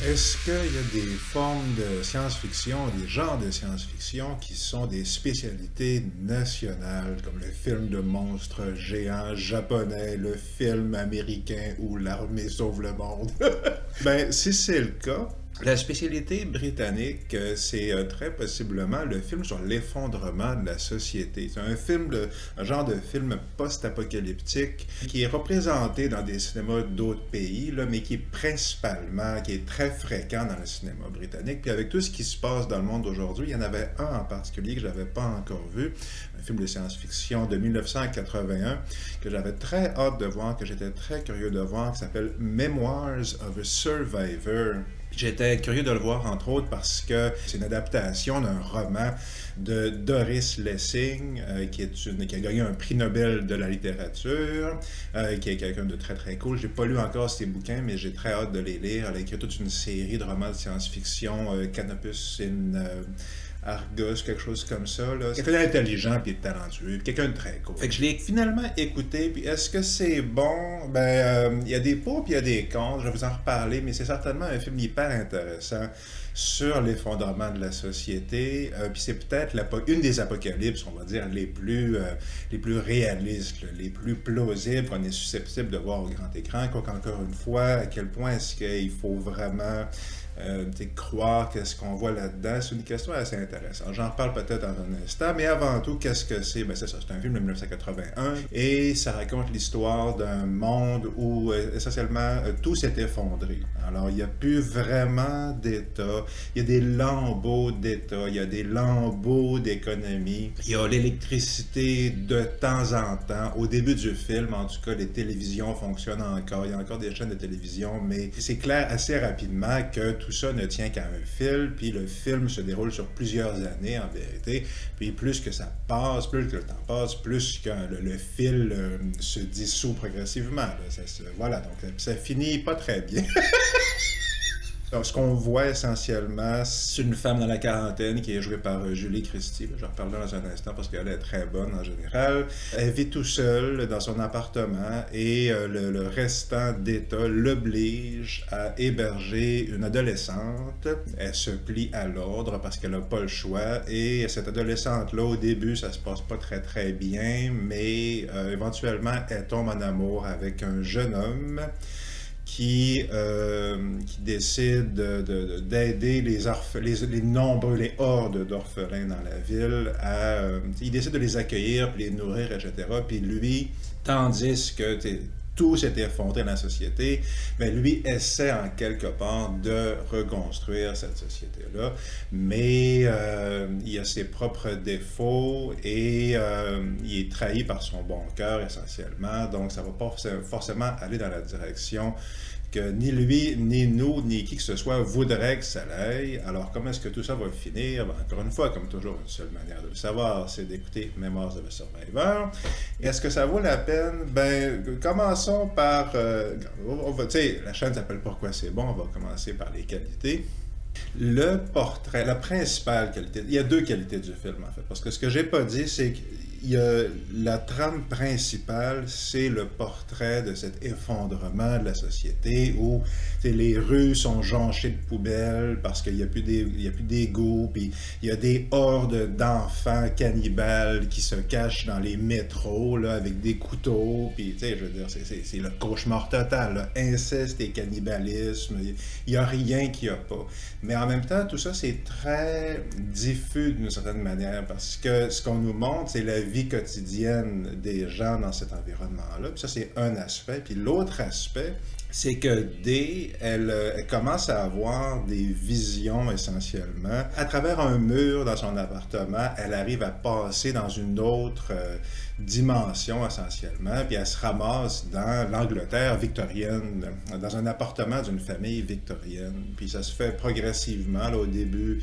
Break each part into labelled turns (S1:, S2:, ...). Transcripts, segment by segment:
S1: Est-ce qu'il y a des formes de science-fiction, des genres de science-fiction qui sont des spécialités nationales, comme le film de monstres géants japonais, le film américain où l'armée sauve le monde? Ben, si c'est le cas, la spécialité britannique, c'est très possiblement le film sur l'effondrement de la société. C'est un genre de film post-apocalyptique qui est représenté dans des cinémas d'autres pays, là, mais qui est très fréquent dans le cinéma britannique. Puis avec tout ce qui se passe dans le monde aujourd'hui, il y en avait un en particulier que je n'avais pas encore vu, un film de science-fiction de 1981 que j'avais très hâte de voir, que j'étais très curieux de voir, qui s'appelle Memoirs of a Survivor. J'étais curieux de le voir, entre autres, parce que c'est une adaptation d'un roman de Doris Lessing, qui a gagné un prix Nobel de la littérature, qui est quelqu'un de très, très cool. J'ai pas lu encore ses bouquins, mais j'ai très hâte de les lire. Elle a écrit toute une série de romans de science-fiction, Canopus in Argos, quelque chose comme ça. Là. Quelqu'un d'intelligent puis de talentueux, puis quelqu'un de très cool. Fait que je l'ai finalement écouté, puis est-ce que c'est bon? Ben, il y a des pour puis il y a des contre, je vais vous en reparler, mais c'est certainement un film hyper intéressant sur l'effondrement de la société, puis c'est peut-être une des apocalypses, on va dire, les plus réalistes, là, les plus plausibles qu'on est susceptible de voir au grand écran, quoique encore une fois, à quel point est-ce qu'il faut vraiment croire qu'est-ce qu'on voit là-dedans, c'est une question assez intéressante. J'en reparle peut-être dans un instant, mais avant tout, qu'est-ce que c'est? Ben c'est ça, c'est un film de 1981 et ça raconte l'histoire d'un monde où essentiellement tout s'est effondré. Alors, il n'y a plus vraiment d'État, il y a des lambeaux d'État, il y a des lambeaux d'économie, il y a l'électricité de temps en temps. Au début du film, en tout cas, les télévisions fonctionnent encore, il y a encore des chaînes de télévision, mais c'est clair assez rapidement que tout ça ne tient qu'à un fil, puis le film se déroule sur plusieurs années en vérité, puis plus que ça passe, plus que le temps passe, plus que le fil se dissout progressivement. Là. Voilà, donc ça finit pas très bien. Donc, ce qu'on voit essentiellement, c'est une femme dans la quarantaine qui est jouée par Julie Christie. Je reparlerai dans un instant parce qu'elle est très bonne en général. Elle vit tout seule dans son appartement et le restant d'État l'oblige à héberger une adolescente. Elle se plie à l'ordre parce qu'elle n'a pas le choix. Et cette adolescente-là, au début, ça se passe pas très très bien, mais éventuellement, elle tombe en amour avec un jeune homme qui décide d'aider les hordes d'orphelins dans la ville. Il décide de les accueillir, puis les nourrir, etc. Puis lui, tandis que tout s'est effondré dans la société, mais lui essaie en quelque part de reconstruire cette société-là, mais il a ses propres défauts et il est trahi par son bon cœur essentiellement, donc ça va pas forcément aller dans la direction que ni lui, ni nous, ni qui que ce soit voudrait que ça aille. Alors, comment est-ce que tout ça va finir? Ben, encore une fois, comme toujours, une seule manière de le savoir, c'est d'écouter Memoirs of a Survivor. Est-ce que ça vaut la peine? Ben, commençons par... tu sais, la chaîne s'appelle Pourquoi c'est bon? On va commencer par les qualités. Le portrait, la principale qualité, il y a deux qualités du film en fait, parce que ce que j'ai pas dit, c'est que la trame principale, c'est le portrait de cet effondrement de la société où les rues sont jonchées de poubelles parce qu'il n'y a plus d'égouts, puis il y a des hordes d'enfants cannibales qui se cachent dans les métros là, avec des couteaux, puis je veux dire, c'est le cauchemar total, là. Inceste et cannibalisme, il n'y a rien qu'il n'y a pas. Mais en même temps, tout ça, c'est très diffus d'une certaine manière parce que ce qu'on nous montre, c'est la vie quotidienne des gens dans cet environnement-là. Puis ça, c'est un aspect. Puis l'autre aspect, c'est que Dee, elle commence à avoir des visions essentiellement. À travers un mur dans son appartement, elle arrive à passer dans une autre dimension essentiellement, puis elle se ramasse dans l'Angleterre victorienne, dans un appartement d'une famille victorienne. Puis ça se fait progressivement, là, au début.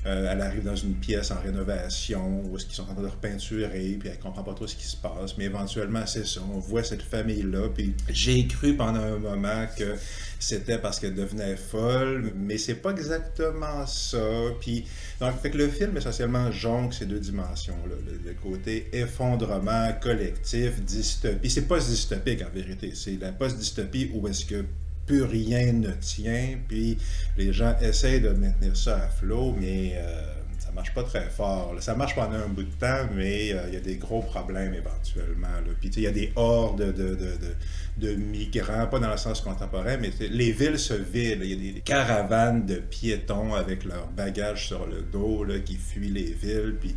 S1: Elle arrive dans une pièce en rénovation où ils sont en train de repeinturer, puis elle comprend pas trop ce qui se passe, mais éventuellement, c'est ça, on voit cette famille-là, puis j'ai cru pendant un moment que c'était parce qu'elle devenait folle, mais c'est pas exactement ça, puis donc, fait que le film, essentiellement, jongle ces deux dimensions-là, le côté effondrement collectif, dystopie, c'est post-dystopique en vérité, c'est la post-dystopie où est-ce que plus rien ne tient, puis les gens essayent de maintenir ça à flot, mais ça marche pas très fort. Là. Ça marche pendant un bout de temps, mais il y a des gros problèmes éventuellement. Là. Puis il y a des hordes de migrants, pas dans le sens contemporain, mais les villes se vident. Il y a des caravanes de piétons avec leurs bagages sur le dos là, qui fuient les villes. Puis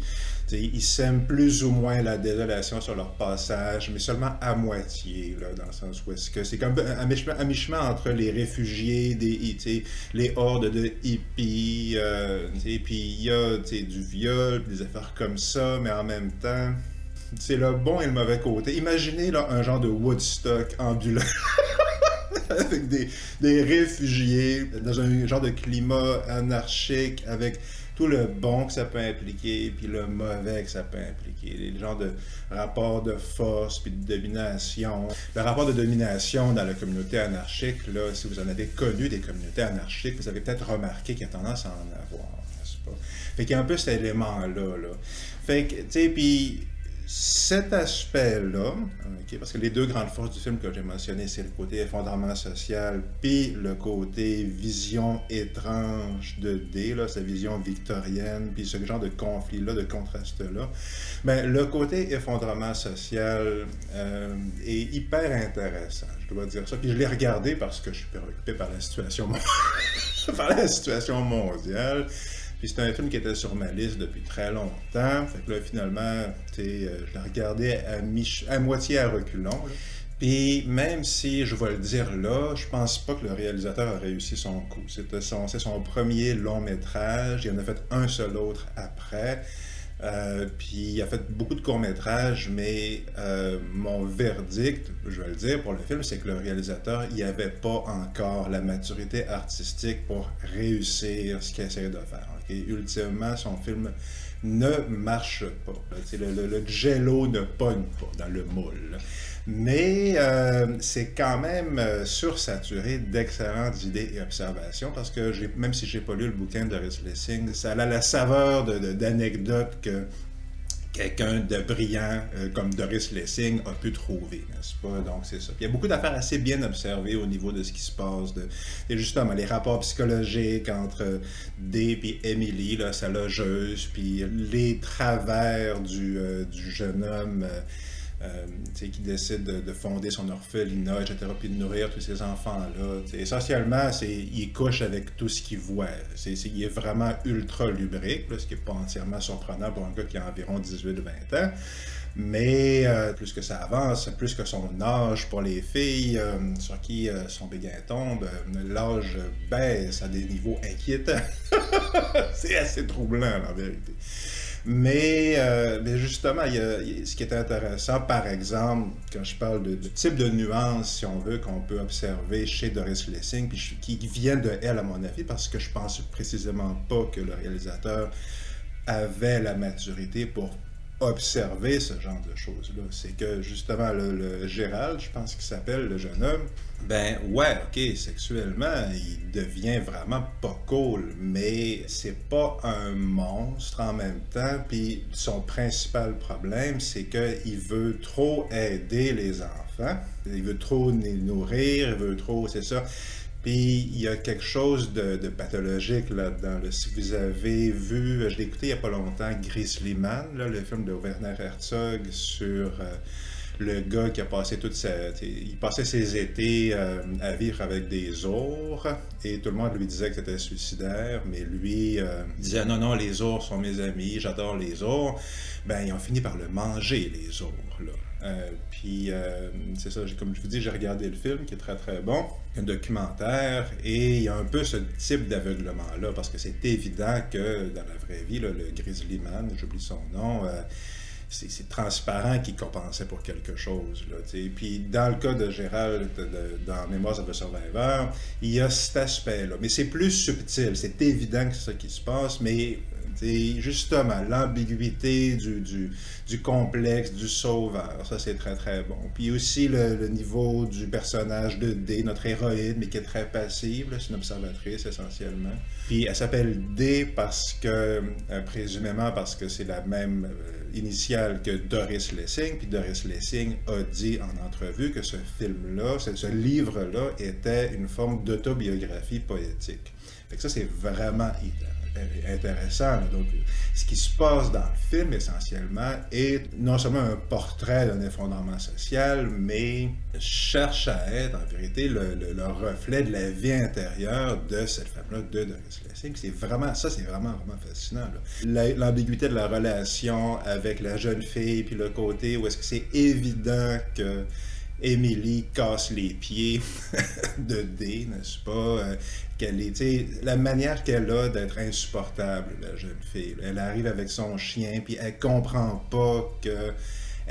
S1: ils sèment plus ou moins la désolation sur leur passage, mais seulement à moitié, là, dans le sens où est-ce que c'est comme à mi-chemin entre les réfugiés, les hordes de hippies, puis il y a du viol, des affaires comme ça, mais en même temps, c'est le bon et le mauvais côté. Imaginez là, un genre de Woodstock ambulant. Avec des réfugiés, dans un genre de climat anarchique, avec tout le bon que ça peut impliquer, puis le mauvais que ça peut impliquer. Les genres de rapports de force, puis de domination. Le rapport de domination dans la communauté anarchique, là, si vous en avez connu des communautés anarchiques, vous avez peut-être remarqué qu'il y a tendance à en avoir, n'est-ce pas? Fait qu'il y a un peu cet élément-là, là. Fait que, tu sais, puis cet aspect-là, okay, parce que les deux grandes forces du film que j'ai mentionné, c'est le côté effondrement social, puis le côté vision étrange de D, là, sa vision victorienne, puis ce genre de conflit-là, de contraste-là. Ben, le côté effondrement social est hyper intéressant, je dois dire ça. Puis je l'ai regardé parce que je suis préoccupé par la situation, par la situation mondiale. Puis c'était un film qui était sur ma liste depuis très longtemps. Fait que là, finalement, je l'ai regardé à moitié à reculons. Là. Puis même si, je vais le dire là, je pense pas que le réalisateur a réussi son coup. C'est son premier long métrage. Il en a fait un seul autre après. Puis il a fait beaucoup de courts-métrages, mais mon verdict, je vais le dire pour le film, c'est que le réalisateur, il n'avait pas encore la maturité artistique pour réussir ce qu'il essayait de faire. Okay? Ultimement, son film ne marche pas. Le jello ne pogne pas dans le moule. Mais c'est quand même sursaturé d'excellentes idées et observations parce que même si je n'ai pas lu le bouquin de Doris Lessing, ça a la saveur d'anecdotes que quelqu'un de brillant comme Doris Lessing a pu trouver, n'est-ce pas? Donc c'est ça. Puis il y a beaucoup d'affaires assez bien observées au niveau de ce qui se passe, et justement les rapports psychologiques entre Dee et Emily, là, sa logeuse, puis les travers du jeune homme qui décide de fonder son orphelinat, etc., puis de nourrir tous ces enfants-là. Essentiellement, il couche avec tout ce qu'il voit. Il est vraiment ultra lubrique, là, ce qui n'est pas entièrement surprenant pour un gars qui a environ 18-20 ans. Mais plus que ça avance, plus que son âge pour les filles sur qui son béguin tombe, l'âge baisse à des niveaux inquiétants. C'est assez troublant, en vérité. Mais justement, ce qui est intéressant, par exemple, quand je parle du type de nuances, si on veut, qu'on peut observer chez Doris Lessing, puis qui viennent de elle, à mon avis, parce que je pense précisément pas que le réalisateur avait la maturité pour observer ce genre de choses-là. C'est que, justement, le Gérald, je pense qu'il s'appelle, le jeune homme, ben ouais, ok, sexuellement, il devient vraiment pas cool, mais c'est pas un monstre en même temps, puis son principal problème, c'est qu'il veut trop aider les enfants, il veut trop les nourrir, il veut trop, c'est ça. Puis il y a quelque chose de pathologique là-dedans. Là. Si vous avez vu, je l'ai écouté il n'y a pas longtemps, Grizzly Man, là, le film de Werner Herzog sur le gars qui a passé il passait ses étés à vivre avec des ours et tout le monde lui disait que c'était suicidaire, mais lui disait non, les ours sont mes amis, j'adore les ours. Ben, ils ont fini par le manger, les ours, là. Puis c'est ça, comme je vous dis, j'ai regardé le film qui est très très bon, un documentaire, et il y a un peu ce type d'aveuglement-là, parce que c'est évident que dans la vraie vie, là, le Grizzly Man, j'oublie son nom, c'est transparent qu'il compensait pour quelque chose. Là, puis dans le cas de Gérald, dans Memoirs of a Survivor, il y a cet aspect-là. Mais c'est plus subtil, c'est évident que c'est ça qui se passe, mais Justement, l'ambiguïté du complexe, du sauveur, ça c'est très très bon. Puis aussi le niveau du personnage de D, notre héroïne, mais qui est très passive, c'est une observatrice essentiellement. Puis elle s'appelle D parce que, présumément parce que c'est la même initiale que Doris Lessing, puis Doris Lessing a dit en entrevue que ce film-là, ce livre-là était une forme d'autobiographie poétique. Fait que ça c'est vraiment intéressant. Donc, ce qui se passe dans le film, essentiellement, est non seulement un portrait d'un effondrement social, mais cherche à être, en vérité, le reflet de la vie intérieure de cette femme-là, de Doris Lessing. C'est vraiment vraiment fascinant. L'ambiguïté de la relation avec la jeune fille, puis le côté où est-ce que c'est évident que Emily casse les pieds de D, n'est-ce pas? La manière qu'elle a d'être insupportable, la jeune fille. Elle arrive avec son chien, puis elle comprend pas que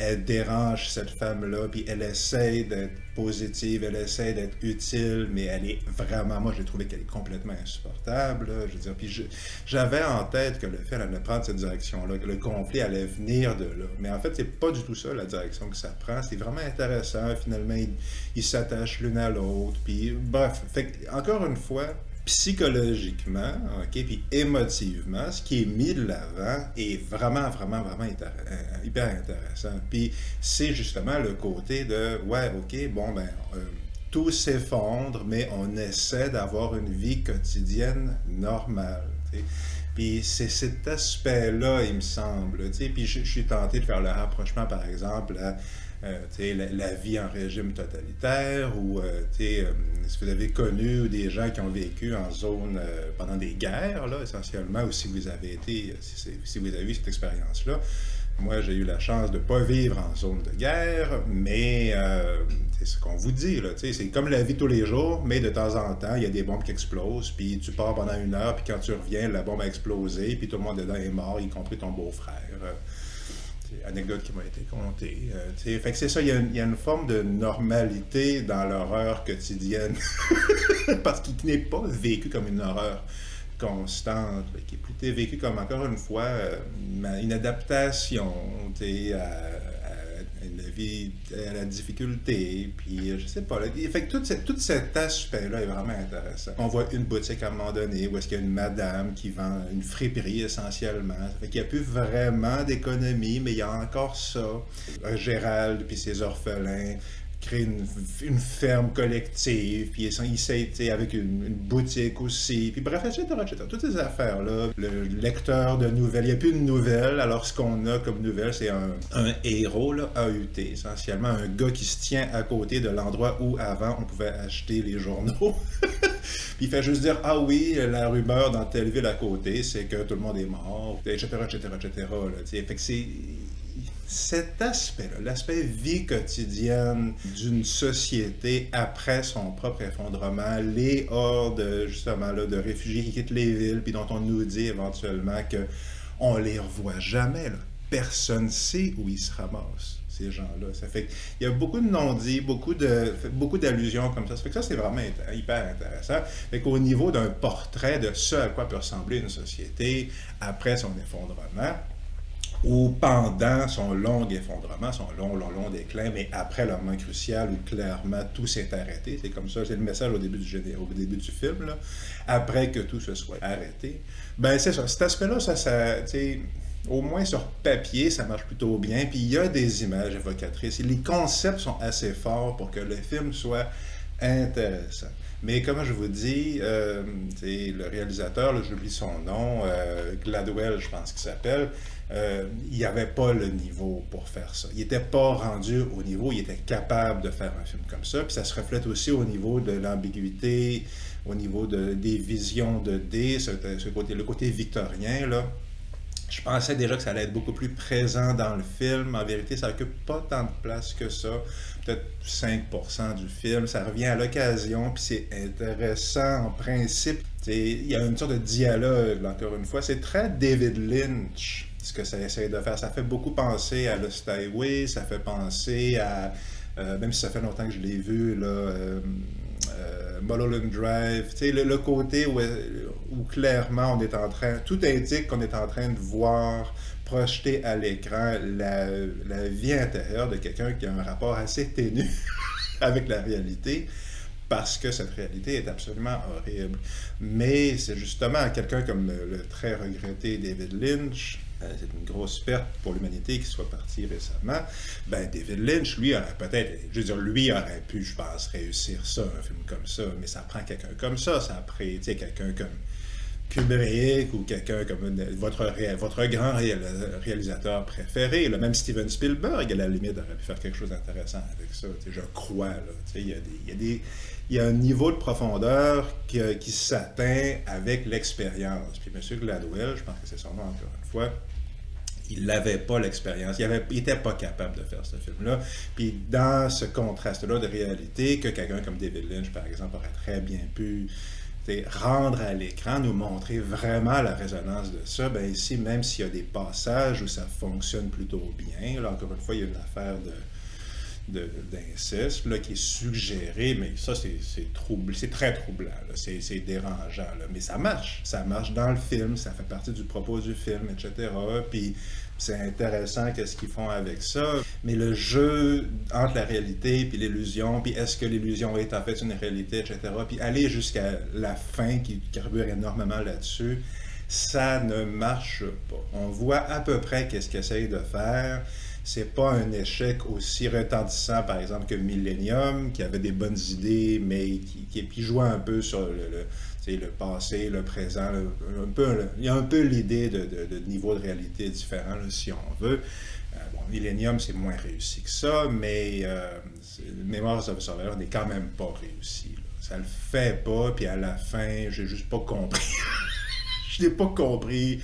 S1: elle dérange cette femme-là, puis elle essaie d'être positive, elle essaie d'être utile, mais elle est vraiment, moi j'ai trouvé qu'elle est complètement insupportable, là, je veux dire, puis j'avais en tête que le film allait prendre cette direction-là, que le conflit allait venir de là, mais en fait c'est pas du tout ça la direction que ça prend, c'est vraiment intéressant, finalement ils s'attachent l'une à l'autre, puis bref, fait encore une fois, psychologiquement, okay, puis émotivement, ce qui est mis de l'avant est vraiment hyper intéressant. Puis c'est justement le côté de, ouais, ok, bon, ben, tout s'effondre, mais on essaie d'avoir une vie quotidienne normale. T'sais. Puis c'est cet aspect-là, il me semble. T'sais. Puis je suis tenté de faire le rapprochement, par exemple, à la vie en régime totalitaire ou si vous avez connu des gens qui ont vécu en zone pendant des guerres, là, essentiellement, ou si vous avez été, si vous avez eu cette expérience-là. Moi, j'ai eu la chance de ne pas vivre en zone de guerre, mais c'est ce qu'on vous dit, là, c'est comme la vie tous les jours, mais de temps en temps, il y a des bombes qui explosent, puis tu pars pendant 1 heure, puis quand tu reviens, la bombe a explosé, puis tout le monde dedans est mort, y compris ton beau-frère. Anecdote qui m'a été contée. Fait que c'est ça, il y a une forme de normalité dans l'horreur quotidienne, parce qu'il n'est pas vécu comme une horreur constante, qui est plutôt vécu comme, encore une fois, une adaptation à la vie, à la difficulté, puis je sais pas. Là, fait que tout cet aspect-là est vraiment intéressant. On voit une boutique à un moment donné où est-ce qu'il y a une madame qui vend une friperie essentiellement. Ça fait qu'il n'y a plus vraiment d'économie, mais il y a encore ça. Gérald puis ses orphelins créer une ferme collective, puis il essaie avec une boutique aussi, puis bref, etc. Toutes ces affaires-là, le lecteur de nouvelles, il n'y a plus de nouvelles, alors ce qu'on a comme nouvelle, c'est un héros, là, AUT, essentiellement, un gars qui se tient à côté de l'endroit où avant on pouvait acheter les journaux. Puis il fait juste dire, ah oui, la rumeur dans telle ville à côté, c'est que tout le monde est mort, etc. Fait que c'est cet aspect-là, l'aspect vie quotidienne d'une société après son propre effondrement, les hordes, justement, là, de réfugiés qui quittent les villes, puis dont on nous dit éventuellement qu'on les revoit jamais, là. Personne ne sait où ils se ramassent, ces gens-là. Ça fait qu'il y a beaucoup de non-dits, beaucoup d'allusions comme ça. Ça fait que ça, c'est vraiment hyper intéressant. Fait qu'au niveau d'un portrait de ce à quoi peut ressembler une société après son effondrement, ou pendant son long effondrement, son long déclin, mais après le moment crucial où clairement tout s'est arrêté. C'est comme ça, c'est le message au début du film, là, après que tout se soit arrêté. Ben c'est ça, cet aspect-là, ça au moins sur papier, ça marche plutôt bien, puis il y a des images évocatrices, et les concepts sont assez forts pour que le film soit intéressant. Mais comme je vous dis, le réalisateur, là, j'oublie son nom, Gladwell, je pense qu'il s'appelle, il n'y avait pas le niveau pour faire ça. Il n'était pas rendu au niveau, il était capable de faire un film comme ça, puis ça se reflète aussi au niveau de l'ambiguïté, au niveau des visions de D, le côté victorien, là. Je pensais déjà que ça allait être beaucoup plus présent dans le film. En vérité, ça n'occupe pas tant de place que ça. Peut-être 5% du film. Ça revient à l'occasion, puis c'est intéressant en principe. Il y a une sorte de dialogue, encore une fois. C'est très David Lynch, ce que ça essaie de faire. Ça fait beaucoup penser à Lost Highway, ça fait penser à... même si ça fait longtemps que je l'ai vu, là... Mulholland Drive, tu sais, le côté où clairement on est en train, tout indique qu'on est en train de voir projeter à l'écran la vie intérieure de quelqu'un qui a un rapport assez ténu avec la réalité, parce que cette réalité est absolument horrible. Mais c'est justement quelqu'un comme le très regretté David Lynch, c'est une grosse perte pour l'humanité qu'il soit parti récemment. Ben, David Lynch, lui, aurait peut-être, je veux dire, lui aurait pu, je pense, réussir ça, un film comme ça, mais ça prend quelqu'un comme ça prend, tu sais, quelqu'un comme Kubrick ou quelqu'un comme votre grand réalisateur préféré. Là, même Steven Spielberg, à la limite, aurait pu faire quelque chose d'intéressant avec ça. Je crois. Là, il y a un niveau de profondeur qui s'atteint avec l'expérience. Puis M. Gladwell, je pense que c'est son nom encore une fois, il n'avait pas l'expérience, il n'était pas capable de faire ce film-là. Puis dans ce contraste-là de réalité, que quelqu'un comme David Lynch, par exemple, aurait très bien pu rendre à l'écran, nous montrer vraiment la résonance de ça, ben ici, même s'il y a des passages où ça fonctionne plutôt bien, là, encore une fois, il y a une affaire d'inceste là, qui est suggérée, mais ça, c'est très troublant, c'est dérangeant, là. Mais ça marche dans le film, ça fait partie du propos du film, etc. Puis c'est intéressant qu'est-ce qu'ils font avec ça, mais le jeu entre la réalité puis l'illusion, puis est-ce que l'illusion est en fait une réalité, etc., puis aller jusqu'à la fin qui carbure énormément là-dessus, ça ne marche pas. On voit à peu près qu'est-ce qu'ils essayent de faire. C'est pas un échec aussi retentissant, par exemple, que Millennium, qui avait des bonnes idées, mais qui jouait un peu sur le passé, le présent. Il y a un peu l'idée de niveau de réalité différent, là, si on veut. Bon, Millennium, c'est moins réussi que ça, mais Memoirs of a Survivor n'est quand même pas réussi. Là. Ça le fait pas, puis à la fin, j'ai juste pas compris. Je n'ai pas compris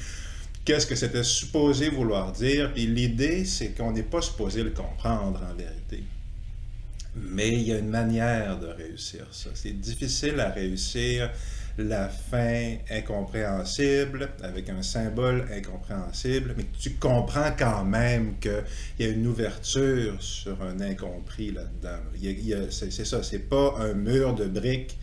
S1: qu'est-ce que c'était supposé vouloir dire. Puis l'idée, c'est qu'on n'est pas supposé le comprendre en vérité. Mais il y a une manière de réussir ça. C'est difficile à réussir la fin incompréhensible, avec un symbole incompréhensible, mais tu comprends quand même qu'il y a une ouverture sur un incompris là-dedans. C'est ça, c'est pas un mur de briques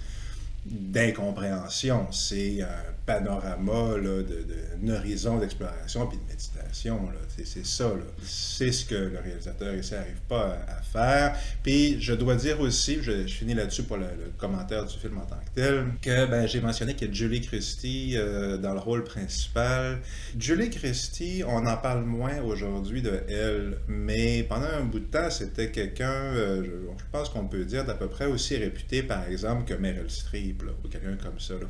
S1: d'incompréhension, c'est un panorama là, d'un horizon d'exploration puis de méditation. Là. C'est ça. Là. C'est ce que le réalisateur ici n'arrive pas à faire. Puis je dois dire aussi, je finis là-dessus pour le commentaire du film en tant que tel, que ben, j'ai mentionné qu'il y a Julie Christie dans le rôle principal. Julie Christie, on en parle moins aujourd'hui de elle, mais pendant un bout de temps, c'était quelqu'un, je pense qu'on peut dire, d'à peu près aussi réputé, par exemple, que Meryl Streep, là, ou quelqu'un comme ça. Là.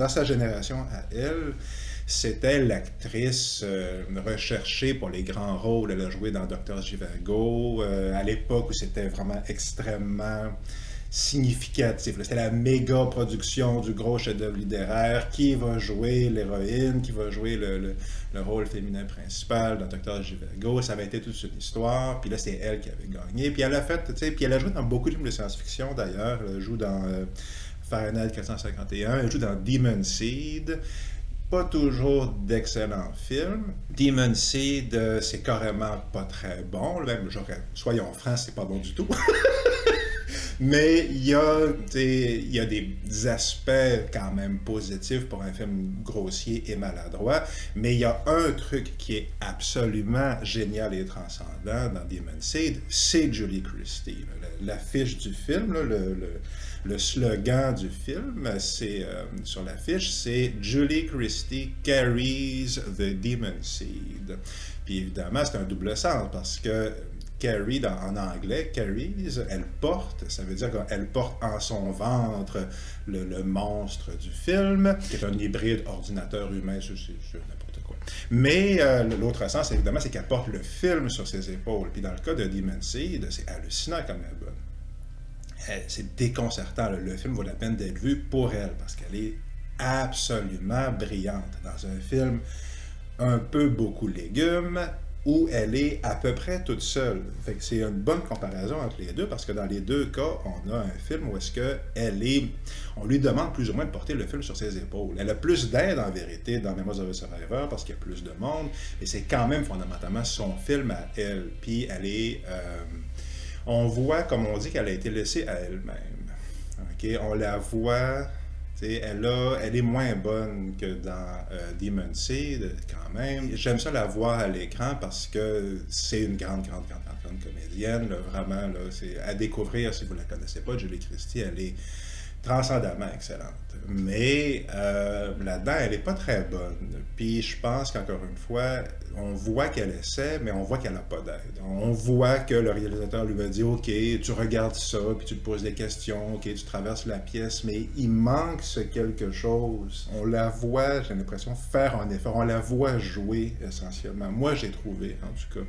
S1: Dans sa génération à elle, c'était l'actrice recherchée pour les grands rôles. Elle a joué dans Dr. Zhivago, à l'époque où c'était vraiment extrêmement significatif. C'était la méga production du gros chef-d'œuvre littéraire. Qui va jouer l'héroïne, qui va jouer le rôle féminin principal dans Dr. Zhivago. Ça avait été toute une histoire. Puis là, c'est elle qui avait gagné. Puis elle a fait, tu sais, puis elle a joué dans beaucoup de films de science-fiction d'ailleurs. Elle joue dans Fahrenheit 451. Elle joue dans Demon Seed. Pas toujours d'excellents films. Demon Seed, c'est carrément pas très bon. Même, soyons francs, c'est pas bon du tout. Mais il y a des aspects quand même positifs pour un film grossier et maladroit. Mais il y a un truc qui est absolument génial et transcendant dans Demon Seed, c'est Julie Christie. L'affiche du film, là, le slogan du film, c'est sur l'affiche, c'est Julie Christie carries the Demon Seed. Puis évidemment, c'est un double sens parce que carry en anglais, carries, elle porte, ça veut dire qu'elle porte en son ventre le monstre du film, qui est un hybride ordinateur humain, c'est n'importe quoi. Mais l'autre sens, évidemment, c'est qu'elle porte le film sur ses épaules. Puis dans le cas de Demon Seed, c'est hallucinant comme elle est bonne. C'est déconcertant. Le film vaut la peine d'être vu pour elle, parce qu'elle est absolument brillante dans un film un peu beaucoup légumes, où elle est à peu près toute seule. Fait que c'est une bonne comparaison entre les deux, parce que dans les deux cas, on a un film où est-ce que on lui demande plus ou moins de porter le film sur ses épaules. Elle a plus d'aide en vérité dans Memoirs of a Survivor, parce qu'il y a plus de monde, mais c'est quand même fondamentalement son film à elle. Puis elle est... on voit, comme on dit, qu'elle a été laissée à elle-même. OK? On la voit, elle est moins bonne que dans Demon Seed, quand même. J'aime ça la voir à l'écran parce que c'est une grande comédienne. Là, vraiment, là, c'est à découvrir si vous ne la connaissez pas. Julie Christie, elle est transcendamment excellente. Mais là-dedans, elle n'est pas très bonne. Puis je pense qu'encore une fois, on voit qu'elle essaie, mais on voit qu'elle n'a pas d'aide. On voit que le réalisateur lui a dit « OK, tu regardes ça, puis tu te poses des questions, OK, tu traverses la pièce, mais il manque ce quelque chose. » On la voit, j'ai l'impression, faire un effort. On la voit jouer, essentiellement. Moi, j'ai trouvé, en tout cas.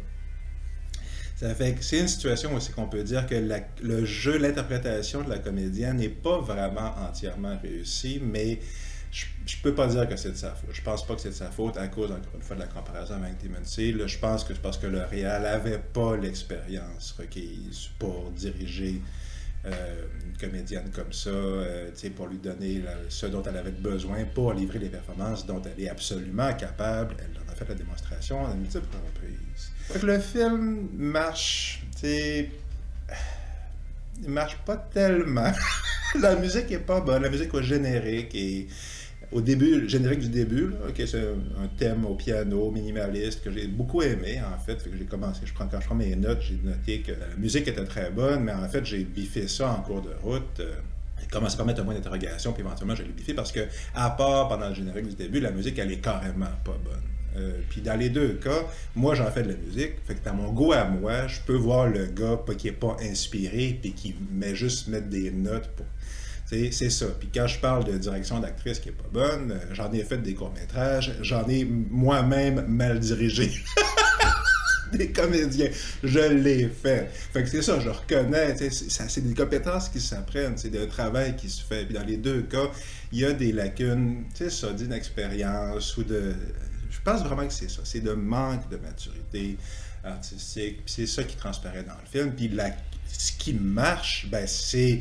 S1: Ça fait que c'est une situation aussi qu'on peut dire que le jeu, l'interprétation de la comédienne n'est pas vraiment entièrement réussie, mais je peux pas dire que c'est de sa faute. Je pense pas que c'est de sa faute à cause, encore une fois, de la comparaison avec Demon Seed. Je pense que c'est parce que le réal n'avait pas l'expérience requise pour diriger une comédienne comme ça, pour lui donner ce dont elle avait besoin pour livrer les performances dont elle est absolument capable. Elle en a fait la démonstration à multiples reprises. Fait que le film marche, il marche pas tellement. La musique est pas bonne, la musique au générique et au début, le générique du début, là, okay, c'est un thème au piano minimaliste que j'ai beaucoup aimé en fait. Fait que j'ai commencé, quand je prends mes notes, j'ai noté que la musique était très bonne, mais en fait j'ai biffé ça en cours de route. J'ai commencé par mettre un point d'interrogation, puis éventuellement je l'ai biffé parce que, à part pendant le générique du début, la musique elle est carrément pas bonne. Puis dans les deux cas, moi j'en fais de la musique, fait que dans mon goût à moi, je peux voir le gars qui est pas inspiré, puis qui met juste mettre des notes pour. C'est ça. Puis quand je parle de direction d'actrice qui est pas bonne, j'en ai fait des courts-métrages, j'en ai moi-même mal dirigé. Des comédiens. Je l'ai fait. Fait que c'est ça, je reconnais. C'est des compétences qui s'apprennent, c'est un travail qui se fait. Puis dans les deux cas, il y a des lacunes, ça, d'inexpérience ou de. Je pense vraiment que c'est ça. C'est de manque de maturité artistique. Puis c'est ça qui transparaît dans le film. Puis ce qui marche, ben c'est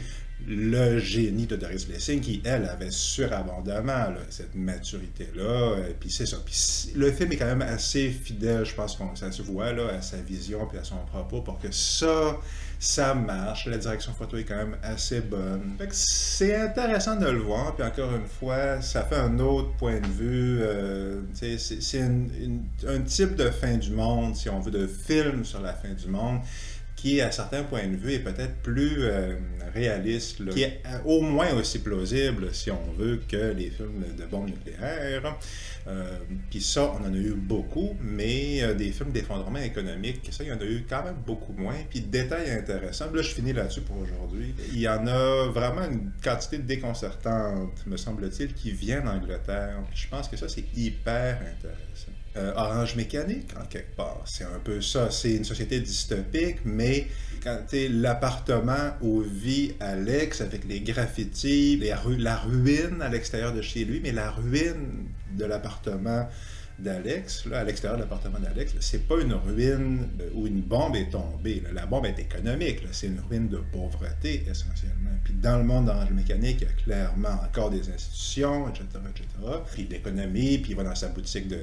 S1: le génie de Doris Lessing qui, elle, avait surabondamment là, cette maturité-là. Puis c'est ça. Puis le film est quand même assez fidèle, je pense que ça se voit là, à sa vision puis à son propos pour que ça marche. La direction photo est quand même assez bonne. Fait que c'est intéressant de le voir. Puis encore une fois, ça fait un autre point de vue. C'est un type de fin du monde, si on veut, de film sur la fin du monde, qui, à certains points de vue, est peut-être plus réaliste, là, qui est au moins aussi plausible, si on veut, que les films de bombes nucléaires. Puis ça, on en a eu beaucoup, mais des films d'effondrement économique, ça, il y en a eu quand même beaucoup moins. Puis détail intéressant, là, je finis là-dessus pour aujourd'hui. Il y en a vraiment une quantité déconcertante, me semble-t-il, qui vient d'Angleterre. Puis je pense que ça, c'est hyper intéressant. Orange Mécanique, en quelque part. C'est un peu ça. C'est une société dystopique, mais quand l'appartement où vit Alex, avec les graffitis, la ruine à l'extérieur de chez lui, mais la ruine de l'appartement d'Alex, là, à l'extérieur de l'appartement d'Alex, c'est pas une ruine où une bombe est tombée. Là. La bombe est économique. Là. C'est une ruine de pauvreté, essentiellement. Puis dans le monde d'Orange Mécanique, il y a clairement encore des institutions, etc., etc. Puis l'économie, puis il va dans sa boutique de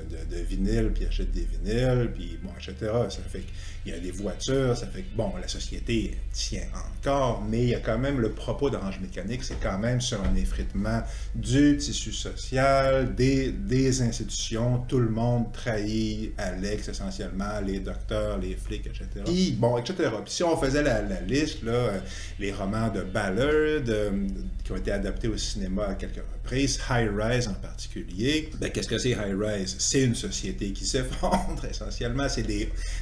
S1: vinyle, puis il achète des vinyles, puis bon, etc. Ça fait qu'il y a des voitures, ça fait que, bon, la société tient encore, mais il y a quand même le propos d'Orange Mécanique, c'est quand même sur un effritement du tissu social, des institutions, tout le monde trahit Alex essentiellement, les docteurs, les flics, etc. Puis, bon, etc. Puis si on faisait la liste, là, les romans de Ballard qui ont été adaptés au cinéma à quelques reprises, High Rise en particulier, ben, qu'est-ce que c'est High Rise? C'est une société qui s'effondre essentiellement, c'est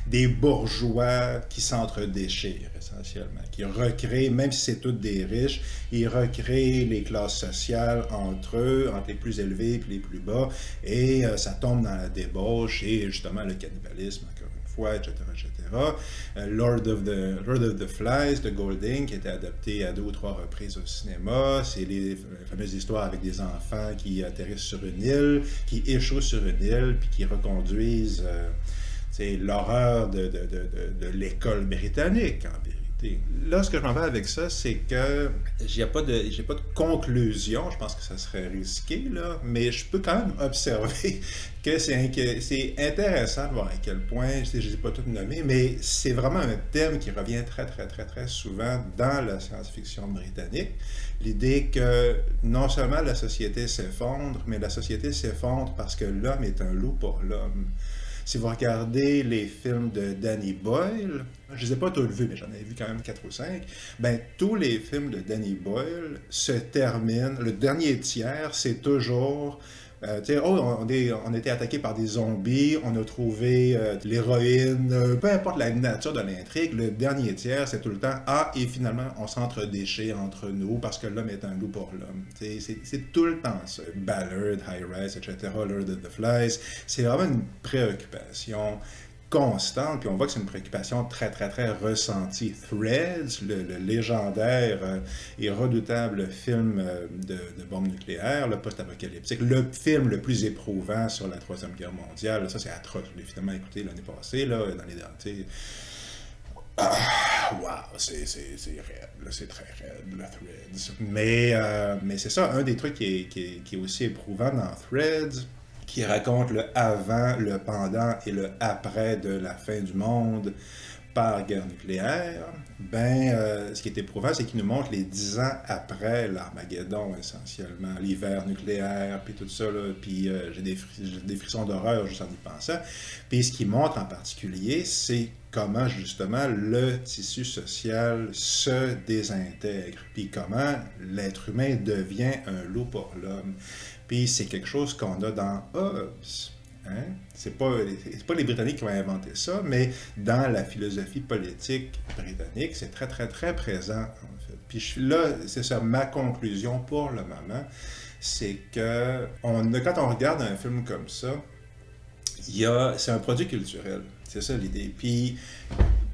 S1: des bourgeois qui s'entre-déchirent essentiellement, qui recréent, même si c'est tous des riches, ils recréent les classes sociales entre eux, entre les plus élevés et les plus bas, et ça tombe dans la débauche et justement le cannibalisme, encore une fois, etc., etc. Lord of the Flies de Golding, qui a été adapté à 2 ou 3 reprises au cinéma, c'est les fameuses histoires avec des enfants qui atterrissent sur une île, qui échouent sur une île, puis qui reconduisent l'horreur de l'école britannique, en vérité. Puis là, ce que je m'en vais avec ça, c'est que j'ai pas de conclusion. Je pense que ça serait risqué, là, mais je peux quand même observer que c'est intéressant de voir à quel point, je ne les ai pas toutes nommées, mais c'est vraiment un thème qui revient très, très, très, très souvent dans la science-fiction britannique. L'idée que non seulement la société s'effondre, mais la société s'effondre parce que l'homme est un loup pour l'homme. Si vous regardez les films de Danny Boyle, je ne les ai pas tous vus, mais j'en ai vu quand même 4 ou 5, ben, tous les films de Danny Boyle se terminent, le dernier tiers, c'est toujours oh, on a été attaqué par des zombies, on a trouvé l'héroïne, peu importe la nature de l'intrigue, le dernier tiers, c'est tout le temps ah, et finalement, on s'entre-déchire entre nous parce que l'homme est un loup pour l'homme. C'est tout le temps ça. Ballard, High Rise, etc., Lord of the Flies, c'est vraiment une préoccupation constante, puis on voit que c'est une préoccupation très, très, très ressentie. Threads, le légendaire et redoutable film de bombe nucléaire, le post-apocalyptique, le film le plus éprouvant sur la Troisième Guerre mondiale, ça c'est atroce, je l'ai finalement écouté l'année passée, là, dans les derniers... Wow, c'est raide, là, c'est très raide, le Threads. Mais c'est ça, un des trucs qui est aussi éprouvant dans Threads, qui raconte le avant, le pendant et le après de la fin du monde par guerre nucléaire, ce qui est éprouvant, c'est qu'il nous montre les 10 ans après l'Armageddon, essentiellement, l'hiver nucléaire, puis tout ça, là, puis j'ai des frissons d'horreur juste en y pensant. Puis ce qu'il montre en particulier, c'est comment, justement, le tissu social se désintègre, puis comment l'être humain devient un loup pour l'homme. Puis c'est quelque chose qu'on a dans Hobbes. Hein? C'est pas les Britanniques qui ont inventé ça, mais dans la philosophie politique britannique, c'est très, très, très présent, en fait. Puis là, c'est ça, ma conclusion pour le moment, c'est que quand on regarde un film comme ça, c'est un produit culturel. C'est ça l'idée. Puis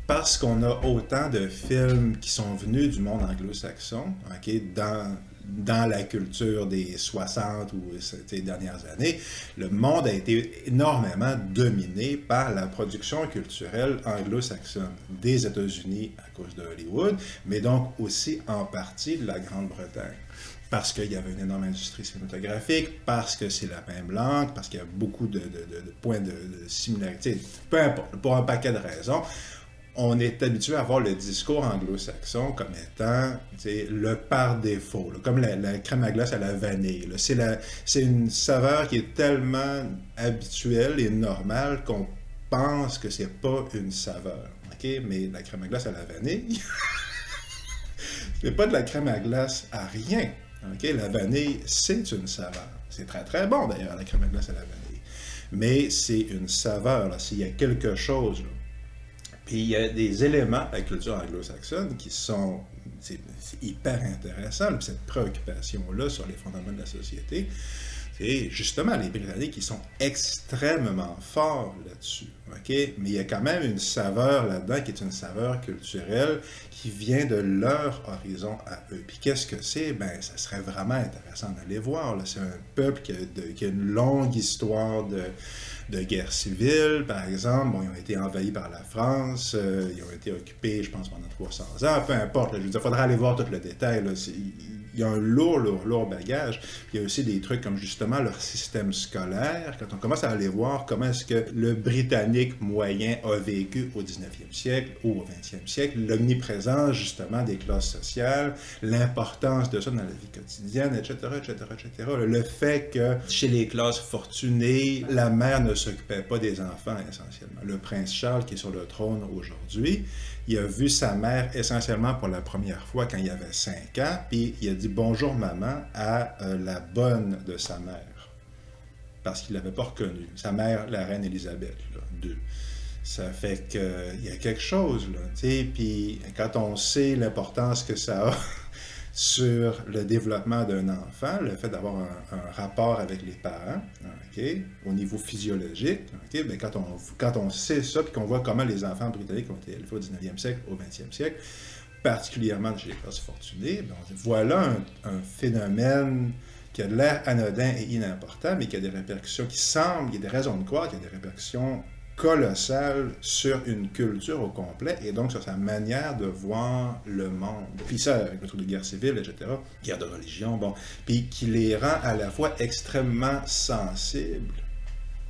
S1: parce qu'on a autant de films qui sont venus du monde anglo-saxon, OK, dans la culture des 60 ou ces dernières années, le monde a été énormément dominé par la production culturelle anglo-saxonne des États-Unis à cause de Hollywood, mais donc aussi en partie de la Grande-Bretagne. Parce qu'il y avait une énorme industrie cinématographique, parce que c'est la même langue, parce qu'il y a beaucoup de points de similarité, peu importe, pour un paquet de raisons. On est habitué à voir le discours anglo-saxon comme étant le par défaut, là, comme la crème à glace à la vanille. C'est une saveur qui est tellement habituelle et normale qu'on pense que c'est pas une saveur. Okay? Mais la crème à glace à la vanille, c'est pas de la crème à glace à rien. Okay? La vanille, c'est une saveur. C'est très très bon d'ailleurs, la crème à glace à la vanille. Mais c'est une saveur. Là. S'il y a quelque chose... Là, puis il y a des éléments de la culture anglo-saxonne qui sont c'est hyper intéressant, cette préoccupation-là sur les fondements de la société. C'est justement les Britanniques qui sont extrêmement forts là-dessus. Okay? Mais il y a quand même une saveur là-dedans qui est une saveur culturelle qui vient de leur horizon à eux. Puis qu'est-ce que c'est? Ben, ça serait vraiment intéressant d'aller voir. C'est un peuple qui a une longue histoire de guerre civile, par exemple. Bon, ils ont été envahis par la France, ils ont été occupés, je pense, pendant 300 ans, peu importe. Là, je veux dire, il faudra aller voir tout le détail. Là. Il y a un lourd bagage. Puis il y a aussi des trucs comme justement leur système scolaire. Quand on commence à aller voir comment est-ce que le Britannique moyen a vécu au 19e siècle ou au 20e siècle, l'omniprésence justement des classes sociales, l'importance de ça dans la vie quotidienne, etc., etc., etc. Le fait que chez les classes fortunées, la mère ne s'occupait pas des enfants essentiellement. Le prince Charles qui est sur le trône aujourd'hui, il a vu sa mère essentiellement pour la première fois quand il avait 5 ans, puis il a dit « Bonjour maman » à la bonne de sa mère, parce qu'il ne l'avait pas reconnue. Sa mère, la reine Élisabeth II. Ça fait qu'il y a quelque chose, là, tu sais, puis quand on sait l'importance que ça a sur le développement d'un enfant, le fait d'avoir un rapport avec les parents, okay, au niveau physiologique, okay, bien, quand on sait ça, puis qu'on voit comment les enfants britanniques ont été élevés au 19e siècle, au 20e siècle, particulièrement chez les classes fortunées, bien, on dit, voilà un phénomène qui a l'air anodin et inimportant, mais qui a des répercussions qui semblent, il y a des raisons de croire qu'il y a des répercussions colossal sur une culture au complet et donc sur sa manière de voir le monde. Puis ça, avec le truc de guerre civile, etc., guerre de religion, bon, puis qui les rend à la fois extrêmement sensibles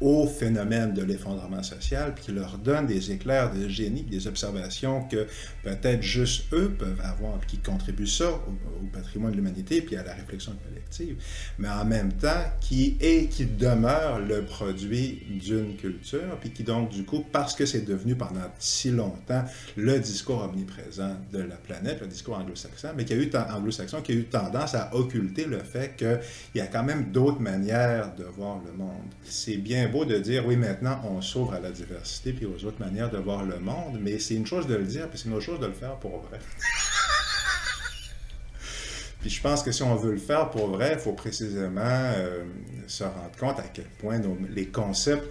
S1: au phénomène de l'effondrement social, puis qui leur donne des éclairs de génie, des observations que peut-être juste eux peuvent avoir, puis qui contribuent ça au patrimoine de l'humanité, puis à la réflexion collective, mais en même temps qui demeure le produit d'une culture, puis qui donc du coup, parce que c'est devenu pendant si longtemps le discours omniprésent de la planète, le discours anglo-saxon, mais qui a eu tendance à occulter le fait qu'il y a quand même d'autres manières de voir le monde. C'est bien beau de dire, oui, maintenant, on s'ouvre à la diversité puis aux autres manières de voir le monde, mais c'est une chose de le dire, puis c'est une autre chose de le faire pour vrai. Puis je pense que si on veut le faire pour vrai, il faut précisément se rendre compte à quel point les concepts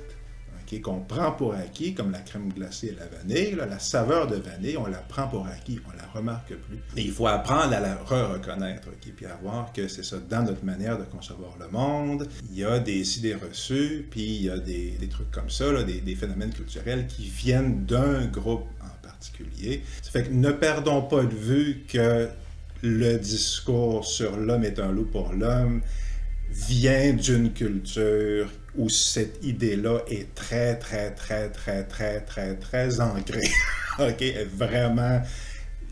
S1: qu'on prend pour acquis, comme la crème glacée et la vanille, là, la saveur de vanille, on la prend pour acquis, on la remarque plus. Et il faut apprendre à la reconnaître, puis à voir que c'est ça, dans notre manière de concevoir le monde, il y a des idées reçues, puis il y a des trucs comme ça, là, des phénomènes culturels qui viennent d'un groupe en particulier. Ça fait que ne perdons pas de vue que le discours sur l'homme est un loup pour l'homme vient d'une culture où cette idée-là est très, très, très, très, très, très, très ancrée, OK, est vraiment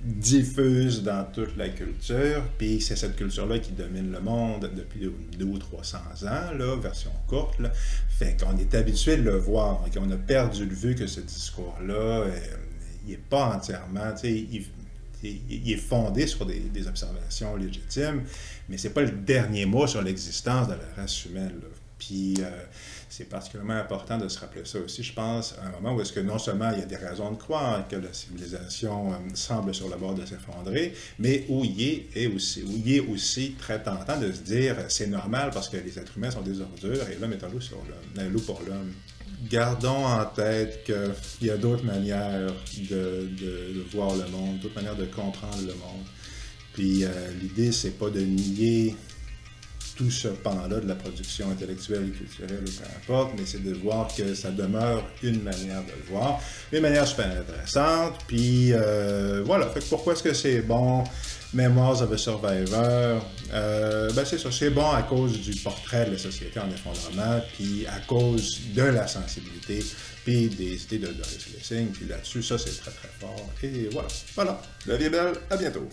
S1: diffuse dans toute la culture, puis c'est cette culture-là qui domine le monde depuis 200 ou 300 ans, là, version courte, là. Fait qu'on est habitué de le voir, OK, on a perdu de vue que ce discours-là, il n'est pas entièrement, tu sais, il est fondé sur des observations légitimes, mais c'est pas le dernier mot sur l'existence de la race humaine, là. Puis c'est particulièrement important de se rappeler ça aussi, je pense, à un moment où est-ce que non seulement il y a des raisons de croire que la civilisation semble sur le bord de s'effondrer, mais où il est aussi très tentant de se dire c'est normal parce que les êtres humains sont des ordures et l'homme est un loup pour l'homme. Gardons en tête qu'il y a d'autres manières de voir le monde, d'autres manières de comprendre le monde. Puis l'idée, c'est pas de nier tout ce pan-là de la production intellectuelle et culturelle, ou peu importe, mais c'est de voir que ça demeure une manière de le voir, une manière super intéressante, puis voilà, fait que pourquoi est-ce que c'est bon, Memoirs of a Survivor, ben c'est ça, c'est bon à cause du portrait de la société en effondrement, puis à cause de la sensibilité, puis des idées de Doris Lessing, puis là-dessus, ça c'est très très fort, et voilà, la vie est belle, à bientôt!